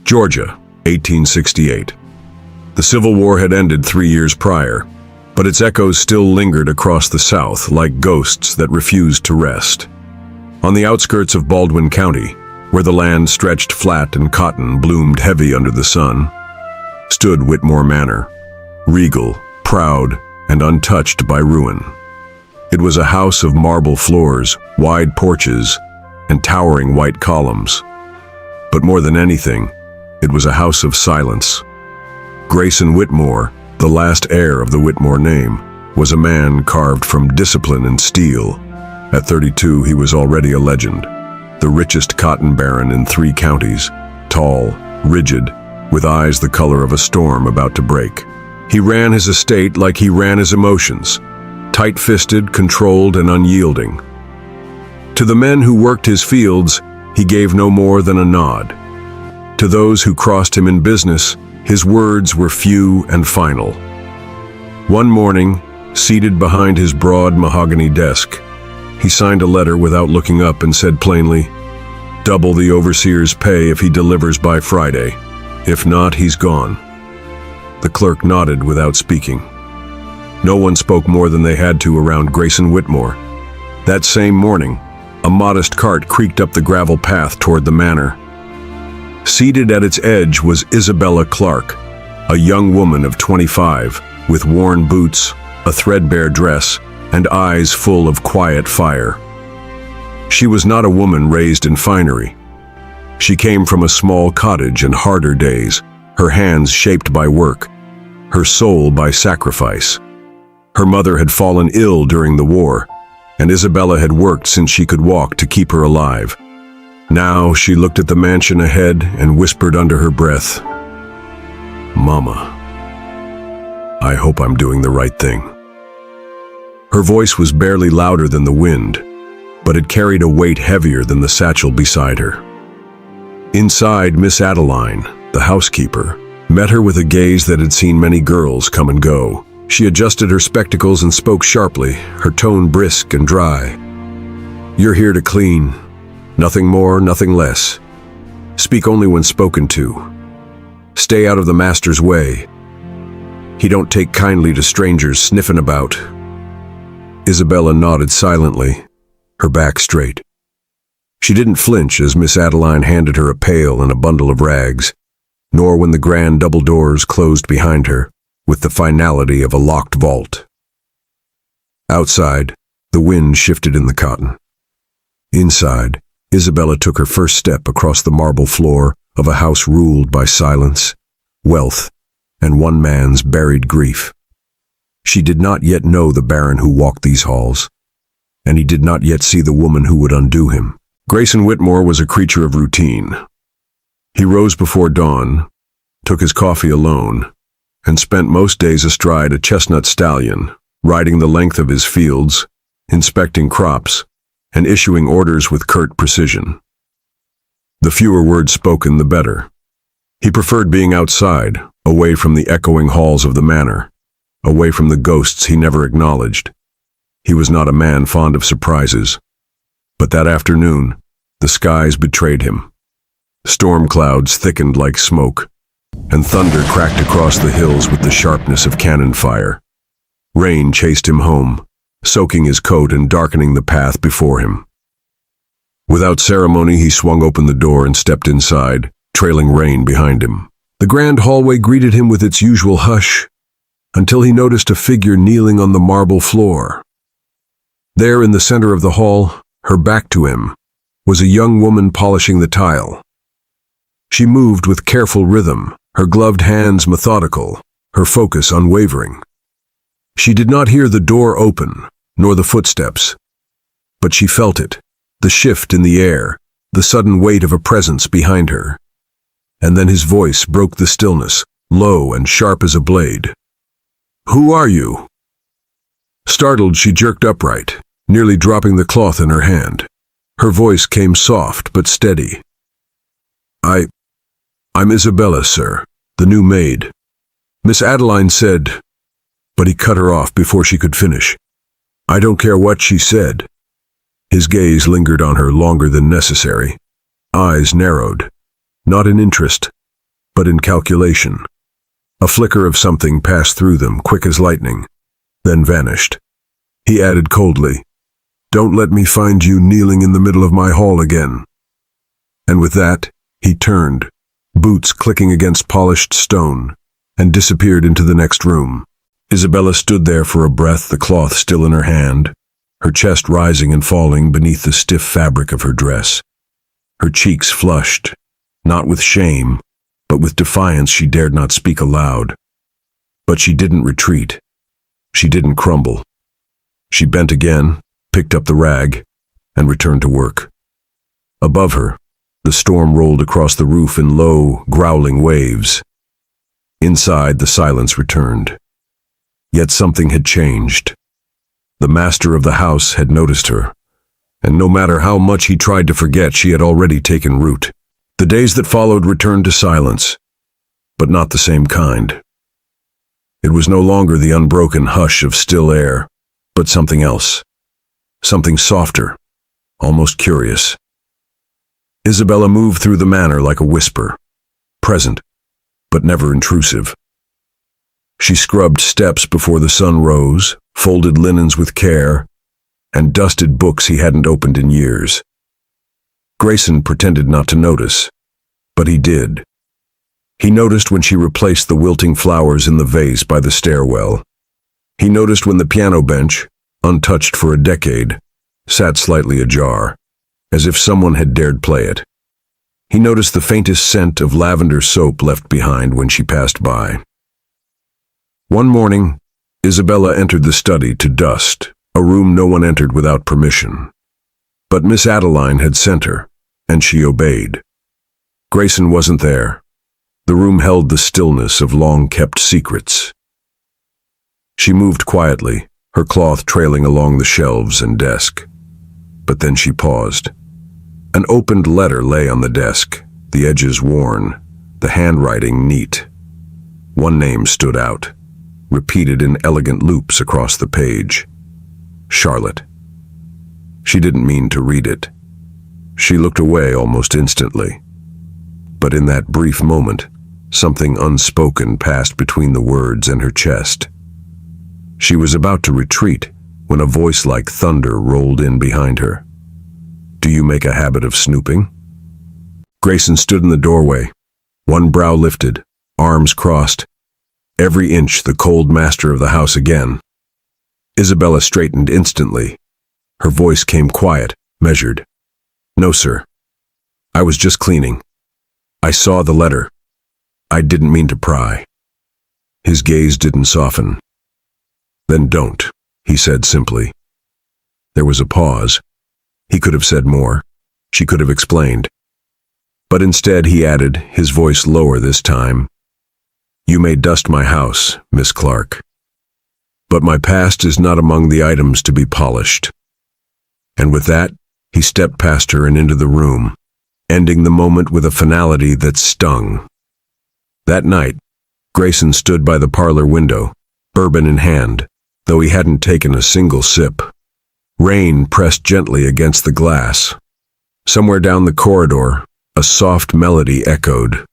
Georgia, 1868. The Civil War had ended 3 years prior, but its echoes still lingered across the South like ghosts that refused to rest. On the outskirts of Baldwin County, where the land stretched flat and cotton bloomed heavy under the sun, stood Whitmore Manor, regal, proud, and untouched by ruin. It was a house of marble floors, wide porches, and towering white columns. But more than anything, it was a house of silence. Grayson Whitmore, the last heir of the Whitmore name, was a man carved from discipline and steel. At 32, he was already a legend, the richest cotton baron in 3 counties, tall, rigid, with eyes the color of a storm about to break. He ran his estate like he ran his emotions, tight-fisted, controlled, and unyielding. To the men who worked his fields, he gave no more than a nod. To those who crossed him in business, his words were few and final. One morning, seated behind his broad mahogany desk, he signed a letter without looking up and said plainly, "Double the overseer's pay if he delivers by Friday. If not, he's gone." The clerk nodded without speaking. No one spoke more than they had to around Grayson Whitmore. That same morning, a modest cart creaked up the gravel path toward the manor. Seated at its edge was Isabella Clark, a young woman of 25, with worn boots, a threadbare dress, and eyes full of quiet fire. She was not a woman raised in finery. She came from a small cottage in harder days, her hands shaped by work, her soul by sacrifice. Her mother had fallen ill during the war, and Isabella had worked since she could walk to keep her alive. Now she looked at the mansion ahead and whispered under her breath, "Mama, I hope I'm doing the right thing." Her voice was barely louder than the wind, but it carried a weight heavier than the satchel beside her. Inside, Miss Adeline, the housekeeper, met her with a gaze that had seen many girls come and go. She adjusted her spectacles and spoke sharply, her tone brisk and dry. "You're here to clean. Nothing more, nothing less. Speak only when spoken to. Stay out of the master's way. He don't take kindly to strangers sniffing about." Isabella nodded silently, her back straight. She didn't flinch as Miss Adeline handed her a pail and a bundle of rags, nor when the grand double doors closed behind her, with the finality of a locked vault. Outside, the wind shifted in the cotton. Inside, Isabella took her first step across the marble floor of a house ruled by silence, wealth, and one man's buried grief. She did not yet know the baron who walked these halls, and he did not yet see the woman who would undo him. Grayson Whitmore was a creature of routine. He rose before dawn, took his coffee alone, and spent most days astride a chestnut stallion, riding the length of his fields, inspecting crops, and issuing orders with curt precision. The fewer words spoken, the better. He preferred being outside, away from the echoing halls of the manor, away from the ghosts he never acknowledged. He was not a man fond of surprises. But that afternoon, the skies betrayed him. Storm clouds thickened like smoke, and thunder cracked across the hills with the sharpness of cannon fire. Rain chased him home, soaking his coat and darkening the path before him. Without ceremony, he swung open the door and stepped inside, trailing rain behind him. The grand hallway greeted him with its usual hush, until he noticed a figure kneeling on the marble floor. There in the center of the hall, her back to him, was a young woman polishing the tile. She moved with careful rhythm, her gloved hands methodical, her focus unwavering. She did not hear the door open, nor the footsteps, but she felt it, the shift in the air, the sudden weight of a presence behind her. And then his voice broke the stillness, low and sharp as a blade. "Who are you?" Startled, she jerked upright, nearly dropping the cloth in her hand. Her voice came soft but steady. I'm Isabella, sir, the new maid." Miss Adeline said, but he cut her off before she could finish. "I don't care what she said." His gaze lingered on her longer than necessary. Eyes narrowed, not in interest, but in calculation. A flicker of something passed through them, quick as lightning, then vanished. He added coldly, "Don't let me find you kneeling in the middle of my hall again." And with that, he turned, boots clicking against polished stone, and disappeared into the next room. Isabella stood there for a breath, the cloth still in her hand, her chest rising and falling beneath the stiff fabric of her dress. Her cheeks flushed, not with shame, but with defiance. She dared not speak aloud. But she didn't retreat. She didn't crumble. She bent again, picked up the rag, and returned to work. Above her, the storm rolled across the roof in low, growling waves. Inside, the silence returned. Yet something had changed. The master of the house had noticed her, and no matter how much he tried to forget, she had already taken root. The days that followed returned to silence, but not the same kind. It was no longer the unbroken hush of still air, but something else. Something softer, almost curious. Isabella moved through the manor like a whisper, present, but never intrusive. She scrubbed steps before the sun rose, folded linens with care, and dusted books he hadn't opened in years. Grayson pretended not to notice, but he did. He noticed when she replaced the wilting flowers in the vase by the stairwell. He noticed when the piano bench, untouched for a decade, sat slightly ajar, as if someone had dared play it. He noticed the faintest scent of lavender soap left behind when she passed by. One morning, Isabella entered the study to dust, a room no one entered without permission. But Miss Adeline had sent her, and she obeyed. Grayson wasn't there. The room held the stillness of long-kept secrets. She moved quietly, her cloth trailing along the shelves and desk. But then she paused. An opened letter lay on the desk, the edges worn, the handwriting neat. One name stood out, repeated in elegant loops across the page. Charlotte. She didn't mean to read it. She looked away almost instantly. But in that brief moment, something unspoken passed between the words and her chest. She was about to retreat when a voice like thunder rolled in behind her. "Do you make a habit of snooping?" Grayson stood in the doorway, one brow lifted, arms crossed, every inch the cold master of the house again. Isabella straightened instantly. Her voice came quiet, measured. "No, sir. I was just cleaning. I saw the letter. I didn't mean to pry." His gaze didn't soften. "Then don't," he said simply. There was a pause. He could have said more. She could have explained. But instead he added, his voice lower this time, "You may dust my house, Miss Clark. But my past is not among the items to be polished." And with that, he stepped past her and into the room, ending the moment with a finality that stung. That night, Grayson stood by the parlor window, bourbon in hand, though he hadn't taken a single sip. Rain pressed gently against the glass. Somewhere down the corridor, a soft melody echoed.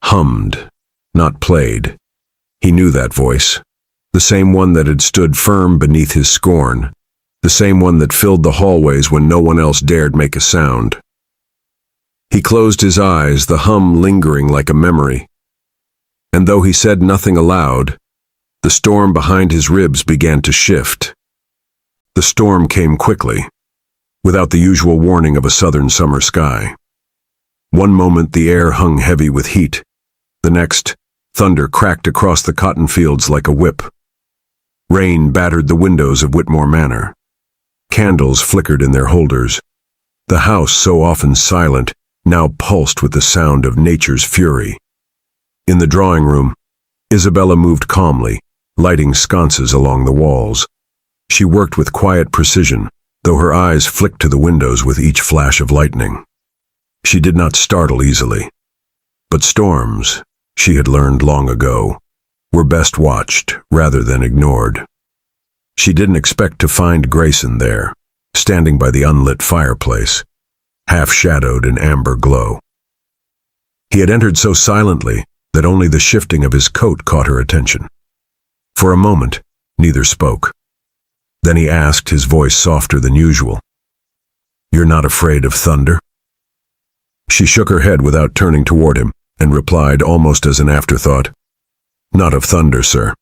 Hummed, not played. He knew that voice, the same one that had stood firm beneath his scorn, the same one that filled the hallways when no one else dared make a sound. He closed his eyes, the hum lingering like a memory. And though he said nothing aloud, the storm behind his ribs began to shift. The storm came quickly, without the usual warning of a southern summer sky. One moment the air hung heavy with heat. The next, thunder cracked across the cotton fields like a whip. Rain battered the windows of Whitmore Manor. Candles flickered in their holders. The house, so often silent, now pulsed with the sound of nature's fury. In the drawing room, Isabella moved calmly, lighting sconces along the walls. She worked with quiet precision, though her eyes flicked to the windows with each flash of lightning. She did not startle easily. But storms, she had learned long ago, were best watched rather than ignored. She didn't expect to find Grayson there, standing by the unlit fireplace, half-shadowed in amber glow. He had entered so silently, that only the shifting of his coat caught her attention. For a moment, neither spoke. Then he asked, his voice softer than usual, "You're not afraid of thunder?" She shook her head without turning toward him, and replied almost as an afterthought, "Not of thunder, sir."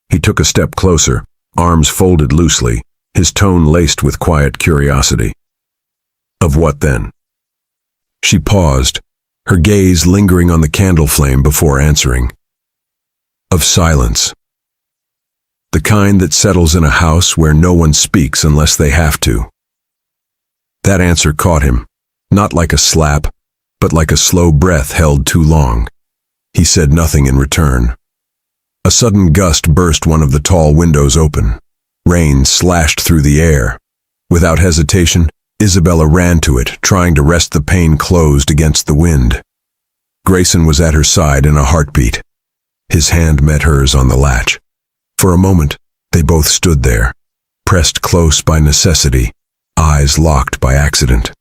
He took a step closer, arms folded loosely, his tone laced with quiet curiosity. "Of what then?" She paused, her gaze lingering on the candle flame before answering. "Of silence. The kind that settles in a house where no one speaks unless they have to." That answer caught him, not like a slap, but like a slow breath held too long. He said nothing in return. A sudden gust burst one of the tall windows open. Rain slashed through the air. Without hesitation, Isabella ran to it, trying to wrest the pane closed against the wind. Grayson was at her side in a heartbeat. His hand met hers on the latch. For a moment, they both stood there, pressed close by necessity, eyes locked by accident.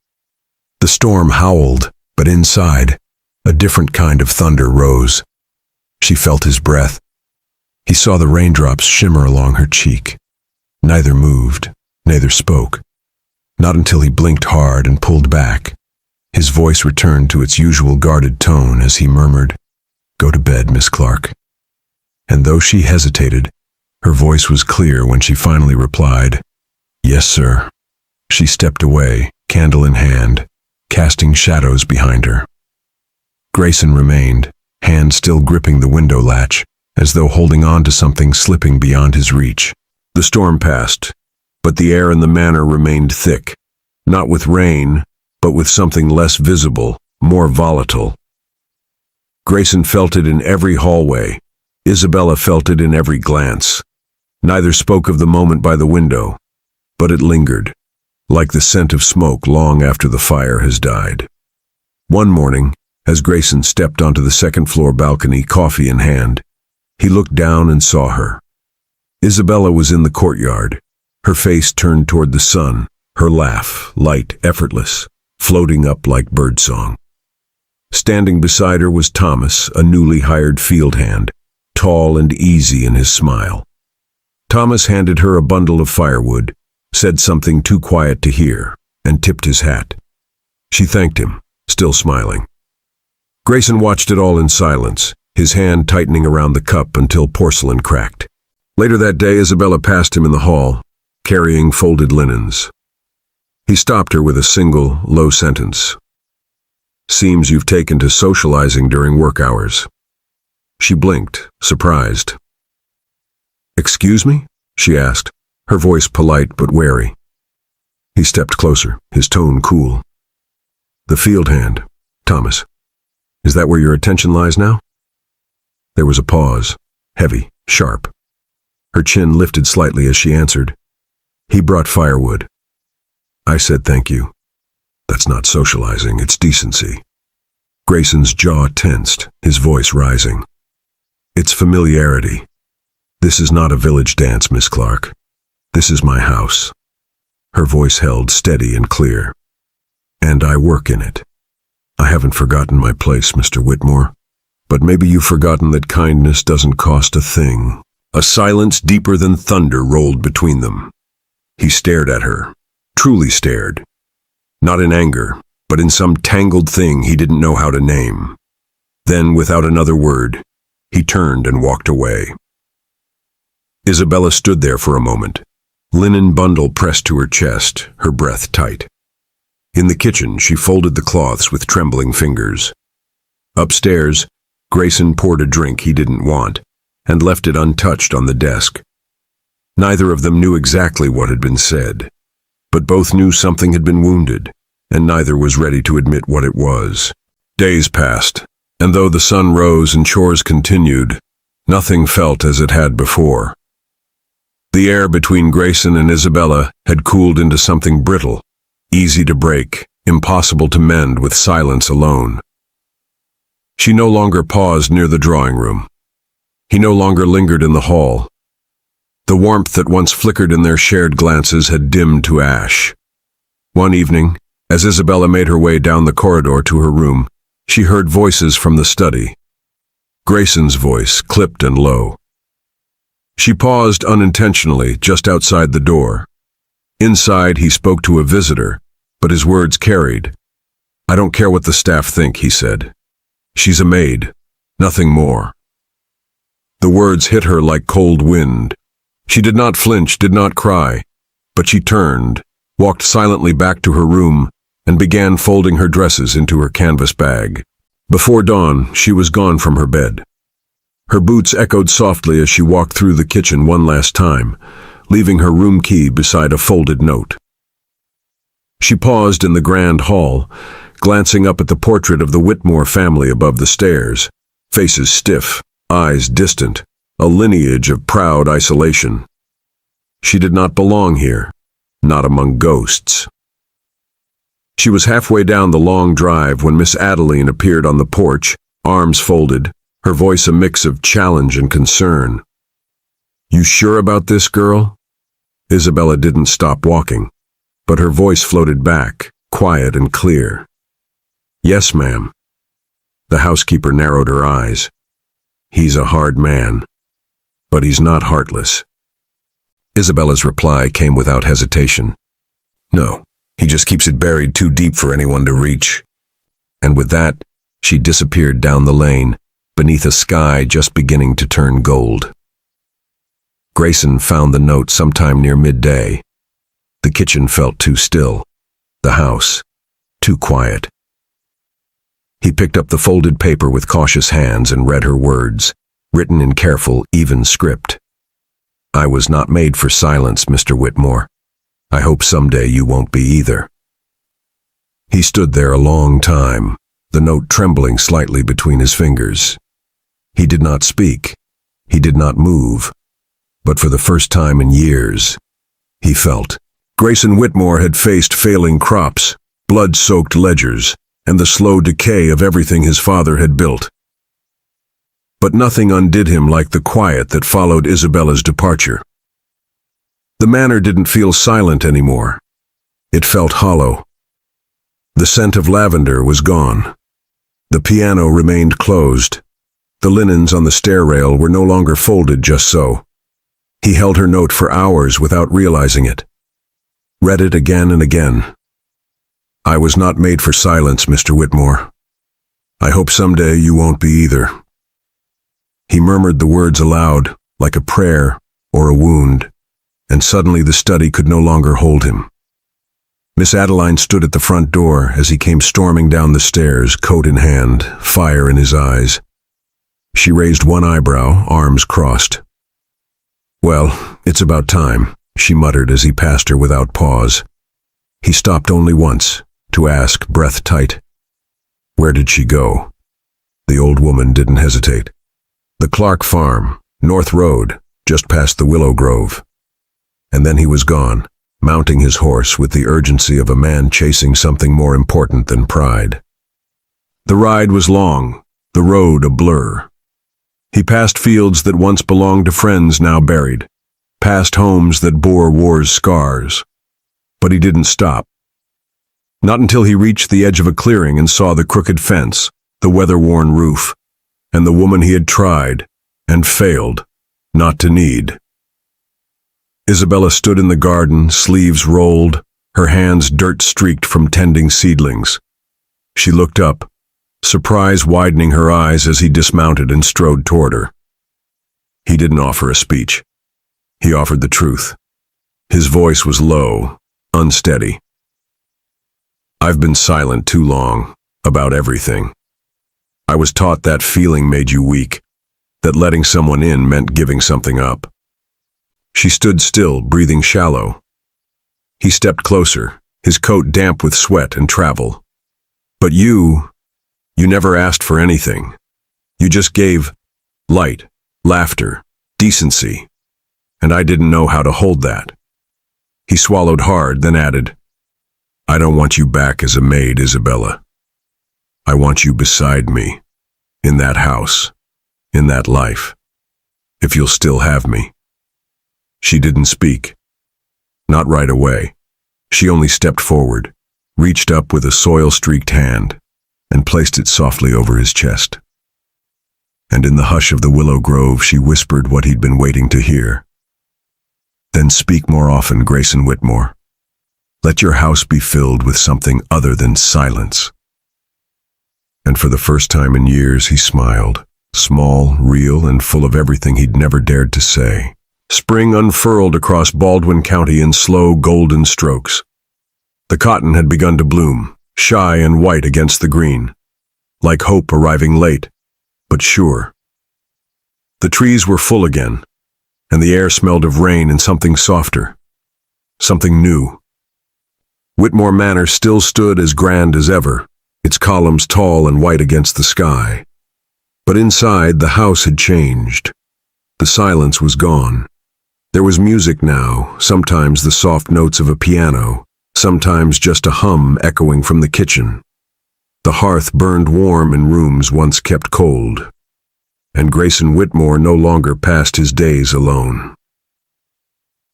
The storm howled, but inside, a different kind of thunder rose. She felt his breath. He saw the raindrops shimmer along her cheek. Neither moved, neither spoke. Not until he blinked hard and pulled back. His voice returned to its usual guarded tone as he murmured, "Go to bed, Miss Clark." And though she hesitated, her voice was clear when she finally replied, "Yes, sir." She stepped away, candle in hand, casting shadows behind her. Grayson remained, hand still gripping the window latch, as though holding on to something slipping beyond his reach. The storm passed, but the air in the manor remained thick, not with rain, but with something less visible, more volatile. Grayson felt it in every hallway. Isabella felt it in every glance. Neither spoke of the moment by the window, but it lingered, like the scent of smoke long after the fire has died. One morning, as Grayson stepped onto the second-floor balcony, coffee in hand, he looked down and saw her. Isabella was in the courtyard, her face turned toward the sun, her laugh, light, effortless, floating up like birdsong. Standing beside her was Thomas, a newly hired field hand, tall and easy in his smile. Thomas handed her a bundle of firewood, said something too quiet to hear, and tipped his hat. She thanked him, still smiling. Grayson watched it all in silence, his hand tightening around the cup until porcelain cracked. Later that day, Isabella passed him in the hall, carrying folded linens. He stopped her with a single, low sentence. "Seems you've taken to socializing during work hours." She blinked, surprised. "Excuse me?" she asked, her voice polite but wary. He stepped closer, his tone cool. "The field hand, Thomas. Is that where your attention lies now?" There was a pause, heavy, sharp. Her chin lifted slightly as she answered, "He brought firewood." I said thank you. That's not socializing, it's decency. Grayson's jaw tensed, his voice rising. "It's familiarity. This is not a village dance, Miss Clark. This is my house." Her voice held steady and clear. "And I work in it. I haven't forgotten my place, Mr. Whitmore. But maybe you've forgotten that kindness doesn't cost a thing." A silence deeper than thunder rolled between them. He stared at her, truly stared. Not in anger, but in some tangled thing he didn't know how to name. Then, without another word, he turned and walked away. Isabella stood there for a moment, linen bundle pressed to her chest, her breath tight. In the kitchen, she folded the cloths with trembling fingers. Upstairs, Grayson poured a drink he didn't want and left it untouched on the desk. Neither of them knew exactly what had been said, but both knew something had been wounded, and neither was ready to admit what it was. Days passed, and though the sun rose and chores continued, nothing felt as it had before. The air between Grayson and Isabella had cooled into something brittle, easy to break, impossible to mend with silence alone. She no longer paused near the drawing room. He no longer lingered in the hall. The warmth that once flickered in their shared glances had dimmed to ash. One evening, as Isabella made her way down the corridor to her room, she heard voices from the study, Grayson's voice, clipped and low. She paused unintentionally just outside the door. Inside, he spoke to a visitor, but his words carried. "I don't care what the staff think," he said. "She's a maid, nothing more." The words hit her like cold wind. She did not flinch, did not cry, but she turned, walked silently back to her room, and began folding her dresses into her canvas bag. Before dawn, she was gone from her bed. Her boots echoed softly as she walked through the kitchen one last time, leaving her room key beside a folded note. She paused in the grand hall, glancing up at the portrait of the Whitmore family above the stairs, faces stiff, eyes distant, a lineage of proud isolation. She did not belong here, not among ghosts. She was halfway down the long drive when Miss Adeline appeared on the porch, arms folded, her voice a mix of challenge and concern. "You sure about this, girl?" Isabella didn't stop walking, but her voice floated back, quiet and clear. "Yes, ma'am." The housekeeper narrowed her eyes. "He's a hard man, but he's not heartless." Isabella's reply came without hesitation. "No, he just keeps it buried too deep for anyone to reach." And with that, she disappeared down the lane, beneath a sky just beginning to turn gold. Grayson found the note sometime near midday. The kitchen felt too still, the house too quiet. He picked up the folded paper with cautious hands and read her words, written in careful, even script. "I was not made for silence, Mr. Whitmore. I hope someday you won't be either." He stood there a long time, the note trembling slightly between his fingers. He did not speak. He did not move. But for the first time in years, he felt. Grayson Whitmore had faced failing crops, blood-soaked ledgers, and the slow decay of everything his father had built. But nothing undid him like the quiet that followed Isabella's departure. The manor didn't feel silent anymore. It felt hollow. The scent of lavender was gone. The piano remained closed. The linens on the stair rail were no longer folded just so. He held her note for hours without realizing it. Read it again and again. "I was not made for silence, Mr. Whitmore. I hope someday you won't be either." He murmured the words aloud, like a prayer or a wound, and suddenly the study could no longer hold him. Miss Adeline stood at the front door as he came storming down the stairs, coat in hand, fire in his eyes. She raised one eyebrow, arms crossed. "Well, it's about time," she muttered as he passed her without pause. He stopped only once, to ask, breath tight, "Where did she go?" The old woman didn't hesitate. "The Clark Farm, North Road, just past the Willow Grove." And then he was gone, mounting his horse with the urgency of a man chasing something more important than pride. The ride was long, the road a blur. He passed fields that once belonged to friends now buried, past homes that bore war's scars. But he didn't stop. Not until he reached the edge of a clearing and saw the crooked fence, the weather-worn roof, and the woman he had tried, and failed, not to need. Isabella stood in the garden, sleeves rolled, her hands dirt-streaked from tending seedlings. She looked up, surprise widening her eyes as he dismounted and strode toward her. He didn't offer a speech. He offered the truth. His voice was low, unsteady. "I've been silent too long, about everything. I was taught that feeling made you weak, that letting someone in meant giving something up." She stood still, breathing shallow. He stepped closer, his coat damp with sweat and travel. "But you never asked for anything. You just gave light, laughter, decency, and I didn't know how to hold that." He swallowed hard, then added, "I don't want you back as a maid, Isabella. I want you beside me, in that house, in that life, if you'll still have me." She didn't speak. Not right away. She only stepped forward, reached up with a soil-streaked hand, and placed it softly over his chest. and in the hush of the willow grove she whispered what he'd been waiting to hear. "Then speak more often, Grayson Whitmore. Let your house be filled with something other than silence." And for the first time in years he smiled, small, real, and full of everything he'd never dared to say. Spring unfurled across Baldwin County in slow, golden strokes. The cotton had begun to bloom, shy and white against the green, like hope arriving late, but sure. The trees were full again, and the air smelled of rain and something softer, something new. Whitmore Manor still stood as grand as ever, its columns tall and white against the sky. But inside, the house had changed. The silence was gone. There was music now, sometimes the soft notes of a piano, sometimes just a hum echoing from the kitchen. The hearth burned warm in rooms once kept cold, and Grayson Whitmore no longer passed his days alone.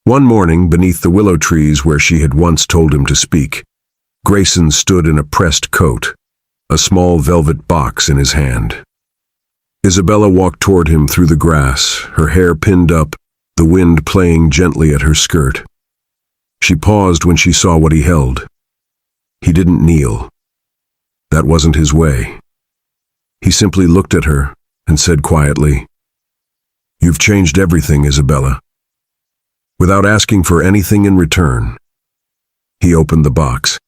One morning, beneath the willow trees where she had once told him to speak, Grayson stood in a pressed coat, a small velvet box in his hand. Isabella walked toward him through the grass, her hair pinned up, the wind playing gently at her skirt. She paused when she saw what he held. He didn't kneel. That wasn't his way. He simply looked at her and said quietly, "You've changed everything, Isabella." Without asking for anything in return, he opened the box.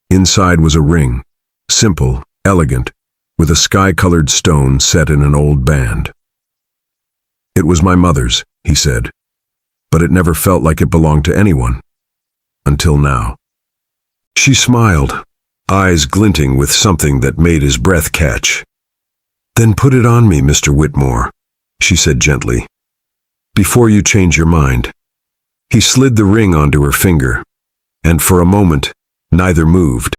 Inside was a ring, simple, elegant, with a sky-colored stone set in an old band. "It was my mother's," he said, "but it never felt like it belonged to anyone. Until now." She smiled, eyes glinting with something that made his breath catch. "Then put it on me, Mr. Whitmore," she said gently, "before you change your mind." He slid the ring onto her finger, and for a moment, neither moved.